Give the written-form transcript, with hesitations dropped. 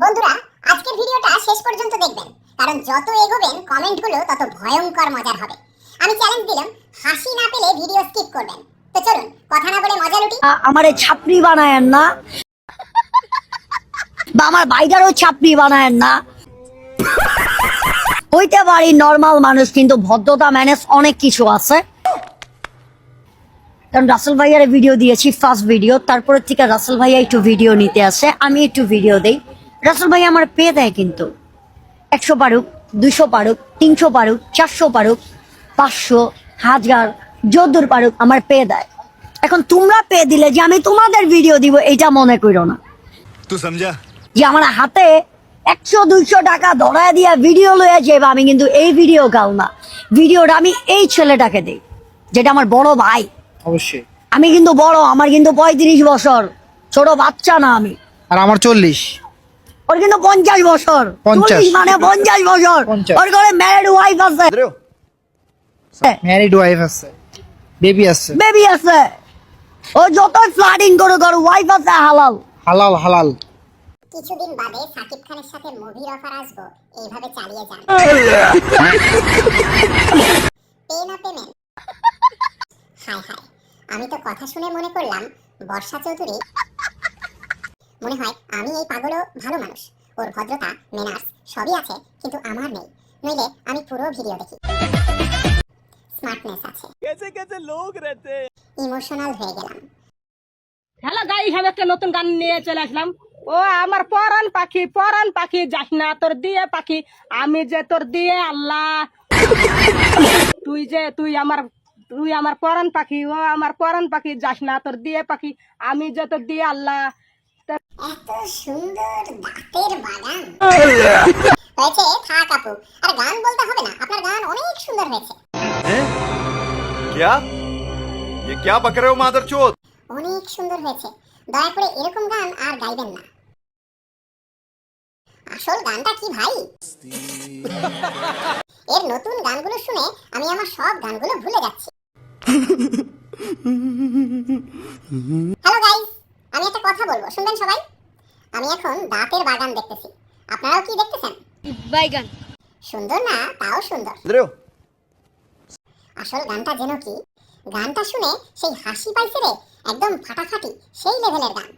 বন্ধুরা, আজকের ভিডিওটা শেষ পর্যন্ত দেখবেন, কারণ যত এগোবেন কমেন্টগুলো তত ভয়ঙ্কর মজার হবে। আমি চ্যালেঞ্জ দিলাম, হাসি না পেলে ভিডিও স্কিপ করবেন। তো চলুন কথা না বলে মজা লুটি। আমারে ছাপড়ি বানায়েন না, বা আমার ভাইটারও ছাপড়ি বানায়েন না। হইতে পারি নর্মাল মানুষ, কিন্তু ভদ্রতা ম্যানেজ অনেক কিছু আছে। কারণ রাসেল ভাইয়ার ভিডিও দিয়েছি ফার্স্ট ভিডিও, তারপরে থেকে রাসেল ভাইয়া একটু ভিডিও নিতে আসে, আমি একটু ভিডিও দেই। রাসেল ভাইয়া আমার পেয়ে দেয়, কিন্তু 100 পারুক, 200 পারুক, 300 পারুক, 400 পারুক, 500, 1000 যদ্দুর পারুক আমার পেয়ে দেয়। এখন তোমরা পেয়ে দিলে যে আমি তোমাদের ভিডিও দিব, এটা মনে করো না। তুই সমঝা যে আমার হাতে 100-200 টাকা ধরায় দিয়া ভিডিও লয়ে যাবে, আমি কিন্তু এই ভিডিও গাও না। ভিডিওটা আমি এই ছেলেটাকে দেই, যেটা আমার বড় ভাই। অবশ্যই। আমি কিন্তু বড়, আমার কিন্তু 35 বছর, ছোট বাচ্চা না আমি। আর আমার 40। ওর কিন্তু 50 বছর। 50 মানে 50 বছর। 50 ওর ঘরে ম্যারিড ওয়াইফ আছে, ম্যারিড ওয়াইফ আছে, বেবি আছে। বেবি আছে। ও যতই ফ্লাডিং করুক, ওর ওয়াইফ আছে হালাল। হালাল হালাল। কিছুদিন বাদে সাকিব খানের সাথে মুভির অফার আসবো, এইভাবে চালিয়ে যান। পে না পেমেন্ট। হাই হাই, আমি তো কথা শুনে মনে করলাম বর্ষা চৌধুরী। মনে হয় আমি এই পাগলও ভালো মানুষ, ওর ভদ্রতা মেনার্স সবই আছে, কিন্তু আমার নেই। নইলে আমি পুরো ভিডিও দেখি। স্মার্টনেস আছে, कैसे कैसे लोग रहते हैं। ইমোশনাল হয়ে গেলাম। হ্যালো গাইস, আমি একটা নতুন গান নিয়ে চলে আসলাম। ও আমার পরাণ পাখি যাস না তোর দিয়ে পাখি, আমি যে তোর দিয়ে আল্লাহ। তুই আমার পরাণ পাখি, ও আমার পরাণ পাখি যাস না তোর দিয়ে পাখি, আমি যে তোর দিয়ে আল্লাহ। এত সুন্দর দাঁতের বাগান হয়েছে, থাক আপু, আর গান বলতে হবে না, আপনার গান অনেক সুন্দর হয়েছে। क्या ये क्या बक रहे हो मादरचोद? অনেক সুন্দর হয়েছে, দয়া করে এরকম গান আর গাইবেন না। আসল গানটা কি ভাই? এর নতুন গানগুলো শুনে আমি আমার সব গানগুলো ভুলে যাচ্ছি। হ্যালো গাইস, আমি একটা কথা বলবো, শুনবেন সবাই? আমি এখন দাঁতের বাগান দেখতেছি, আপনারাও কি দেখতেছেন? বাইগান সুন্দর না? তাও সুন্দর। আসল গানটা যেন কি, গানটা শুনে সেই হাসি পাইছে রে, একদম ফাটাফাটি সেই লেভেলের গান।